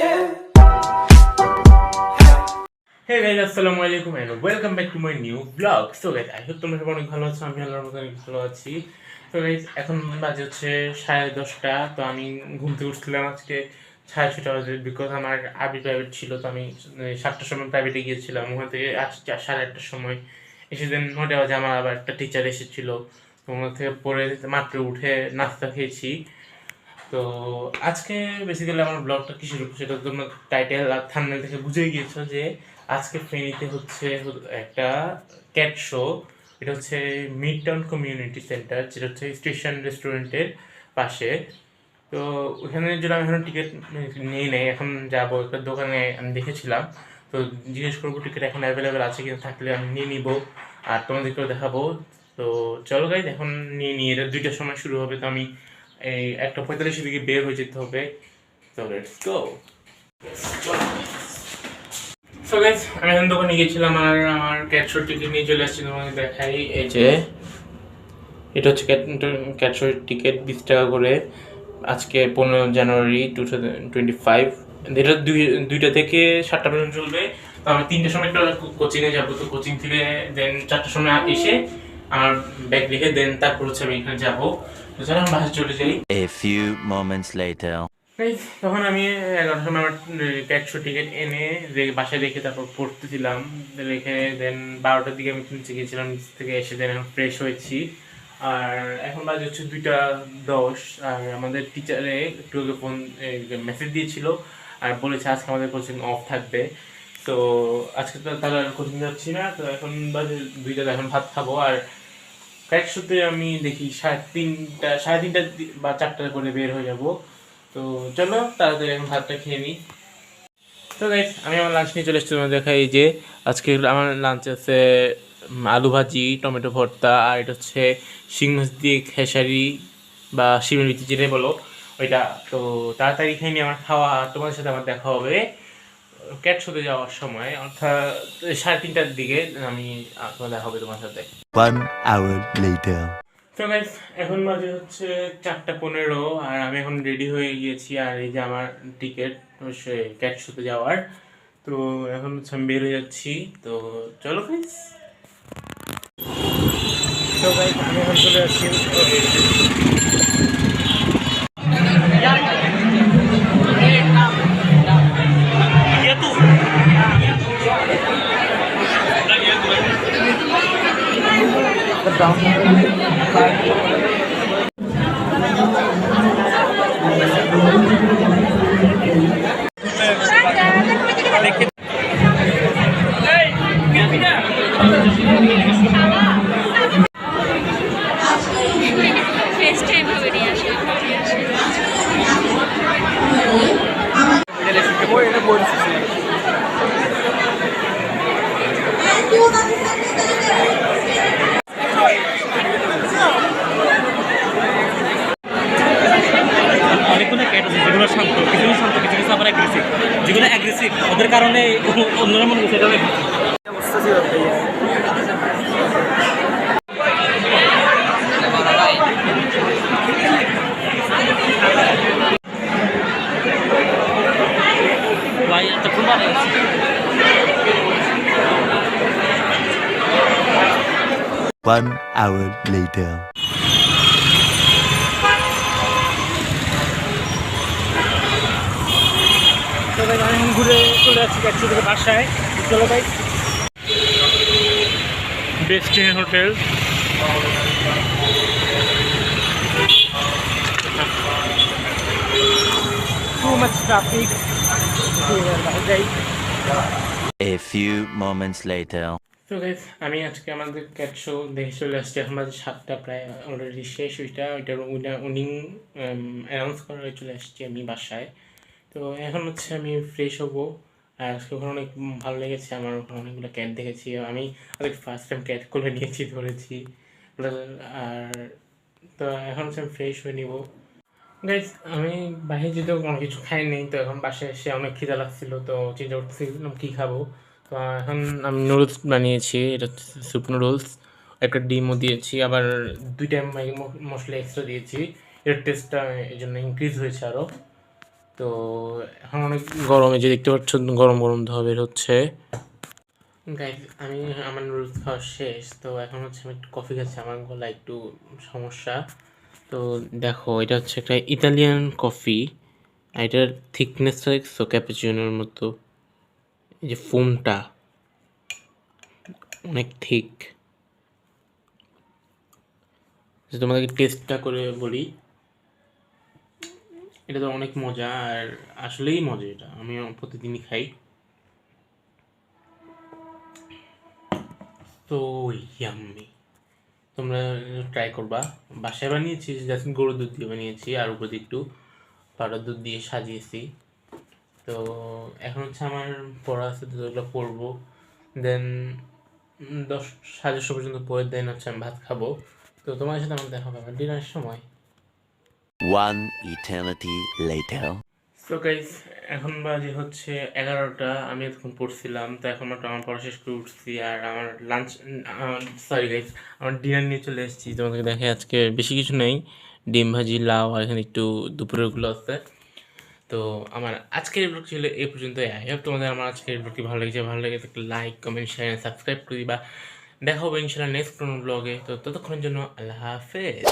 Hey guys, আসসালামু আলাইকুম and welcome back to my new vlog. So guys, I hope তোমরা সবাই অনেক ভালো আছো। আমি আল্লাহর মতো অনেক ভালো আছি। তো guys, এখন বাজে হচ্ছে 10:30। তো আমি ঘুম থেকে উঠছিলাম আজকে 6:30 বাজে, বিকজ আমার আবি প্রাইভেট ছিল। তো আমি 7টার সময় প্রাইভেটে গিয়েছিলাম, ওখান থেকে আসছি 8:30টার সময়। এসে দেন 9টা বাজে আমার আবার একটা টিচার এসেছিল। তো ওখান থেকে পরে মাত্র উঠে নাস্তা খেয়েছি। তো আজকে বেসিক্যালি আমার ব্লগটা কিসের উপর সেটা তোমরা টাইটেল আর থাম্বনেল থেকে বুঝে গিয়েছো যে আজকে ফেনীতে হচ্ছে একটা ক্যাট শো। এটা হচ্ছে মিড টাউন কমিউনিটি সেন্টার, যেটা হচ্ছে স্টেশন রেস্টুরেন্টের পাশে। তো ওখানে যদি আমি এখন টিকিট নিয়ে নেই, এখন যাবো একটা দোকানে, আমি দেখেছিলাম। তো জিজ্ঞেস করবো টিকিট এখন অ্যাভেলেবেল আছে কিনা, থাকলে আমি নিয়ে নিব আর তোমাদেরকেও দেখাবো। তো চলো গাইজ, এখন নিয়ে নিয়ে এটা 2টার সময় শুরু হবে। তো আমি এই 1:45 দিকে বের হয়ে যেতে হবে। তো লেটস গো। সো গাইজ, আমি এখন দোকানে গিয়েছিলাম আর আমার ক্যাট শোর টিকিট নিয়ে চলে আসছি। তোমাকে দেখাই, এই যে এটা হচ্ছে ক্যাট শোর টিকিট, 20 টাকা করে। আজকে 15 জানুয়ারি 2025। এটা 2টা থেকে 7টা পর্যন্ত চলবে। তো আমি 3টার সময় একটা কোচিংয়ে যাবো। তো কোচিং থেকে দেন 4টার সময় এসে আমার ব্যাগ রেখে দেন তারপর হচ্ছে আমি এখানে যাবো। তো চলো আমি বাসায় চলে যাই। A few moments later. তখন আমি 11টার সময় আমার ক্যাট শো টিকিট এনে বাসায় রেখে তারপর পড়তেছিলাম। রেখে দেন 12টার দিকে আমি নিচে গিয়েছিলাম, নিচ থেকে এসে দেন এখন ফ্রেশ হয়েছি। আর এখন বাজে হচ্ছে 2:10। আর আমাদের টিচারে একটু আগে ফোন মেসেজ দিয়েছিল আর বলেছে আজকে আমাদের কোচিং অফ থাকবে। তো আজকে তো তাহলে কোচিং যাচ্ছি না। তো এখন বাজে 2টা, এখন ভাত খাবো। আর ক্যাট শোতে আমি দেখি 3:30 বা 4টা করে বের হয়ে যাব। তো চলো তাড়াতাড়ি আমি ভাতটা খেয়ে নিই। তো গাইস, আমি আমার লাঞ্চ নিয়ে চলে এসেছি। তোমাদের দেখাই, এই যে আজকে আমার লাঞ্চ আছে আলু ভাজি, টমেটো ভর্তা, আর এটা হচ্ছে শিং মাছ দিয়ে খেসারি বা শিমের বিচি যেটাই বলো ওইটা। তো তাড়াতাড়ি খেয়ে নিয়ে আমার খাওয়া, আর তোমাদের সাথে আমার দেখা হবে ক্যাট শোতে যাওয়ার সময়, অর্থাৎ 3:30টার দিকে আমি তোমার দেখা হবে তোমার সাথে। 1 hour later. তো গাইস, এখন বাজে হচ্ছে 4:15 আর আমি এখন রেডি হয়ে গিয়েছি। আর এই যে আমার টিকিট অবশ্যই ক্যাট শোতে যাওয়ার। তো এখন হচ্ছে আমি বের হয়ে যাচ্ছি। তো চলো গাইস। তো গাইস, আমি এখন চলে যাচ্ছি অনেকগুলো ক্যাট আছে যেগুলো শান্ত, কিছু কিছু আবার অ্যাগ্রেসিভ। যেগুলো অ্যাগ্রেসিভ ওদের কারণে অন্যরা মনে করছে এটা অবস্থা ছিল। One hour later. তো ভাই আমি এখন ঘুরে চলে যাচ্ছি ক্যাট শো থেকে বাসায়। চলো ভাই, destiny hotel. Too much traffic. যাই। A few moments later. তো গাইস, আমি আজকে আমাদের ক্যাট শো দেখে চলে আসছি। এখন বাজে 7টা, প্রায় অলরেডি শেষ। ওইটা উইনিং অ্যানাউন্স করা হয়ে চলে আসছি আমি বাসায়। তো এখন হচ্ছে আমি ফ্রেশ হবো। আর আজকে ওখানে অনেক ভালো লেগেছে আমার, ওখানে অনেকগুলো ক্যাট দেখেছি আমি। আজকে ফার্স্ট টাইম ক্যাট কোলে নিয়েছি, ধরেছি। আর তো এখন হচ্ছে আমি ফ্রেশ হয়ে নিব। গাইজ, আমি বাইরে যেতেও কোনো কিছু খাইনি। তো এখন বাসায় এসে অনেক খিদা লাগছিল, তো চিন্তা করতেছিলাম কী খাবো। তো এখন আমি নুডলস বানিয়েছি, এটা হচ্ছে স্যুপ নুডলস। একটা ডিমও দিয়েছি, আবার 2টা ম্যাগি মশলা এক্সট্রা দিয়েছি। এর টেস্টটা এই জন্য ইনক্রিজ হয়েছে আরও। তো এখন অনেক গরমে যে দেখতে পাচ্ছ গরম গরম ধোয়া বের হচ্ছে। গাইজ আমি আমার নুডলস খাওয়া শেষ, তো এখন হচ্ছে আমি একটু কফি খাচ্ছি, আমার গলা একটু সমস্যা। তো দেখো এটা হচ্ছে একটা ইতালিয়ান কফি, আর এটার থিকনেসটা দেখছো ক্যাপুচিনোর মতো, এই যে ফোমটা অনেক থিক। তোমাদেরকে টেস্টটা করে বলি, এটা তো অনেক মজা, আর আসলেই মজা, এটা আমি প্রতিদিনই খাই। তো ইয়াম্মি, তোমরা ট্রাই করবা। বাসায় বানিয়েছি, জাস্ট গরুর দুধ দিয়ে বানিয়েছি, আর উপর দিয়ে একটু পাউডার দুধ দিয়ে সাজিয়েছি। তো এখন হচ্ছে আমার পড়া আছে, তো ওগুলো পড়বো, দেন 10 সাড়ে 10 পর্যন্ত পরে দেন হচ্ছে আমি ভাত খাবো। তো তোমার সাথে আমার দেখা হবে ডিনারের সময়। One eternity later. So guys এখন বাজে হচ্ছে 11টা, আমি এতক্ষণ পড়ছিলাম, তো এখন মাত্র আমার পড়া শেষ করে উঠছি, আর আমার লাঞ্চ, সরি গাইস, আমার ডিনার নিয়ে চলে এসেছি। তোমাদেরকে দেখে আজকে বেশি কিছু নেই, ডিম ভাজি, লাউ, আর এখানে একটু দুপুরেরগুলো আছে। তো আমার আজকের ব্লগ ছিল এই পর্যন্ত। আই হোপ তোমাদের আমার আজকের ব্লগটি ভালো লেগেছে, ভালো লেগে থাকলে লাইক, কমেন্ট, শেয়ার, সাবস্ক্রাইব করে দিবা। দেখা হবে ইনশাল্লাহ নেক্সট কোনো ব্লগে। তো ততক্ষণের জন্য আল্লাহ হাফেজ।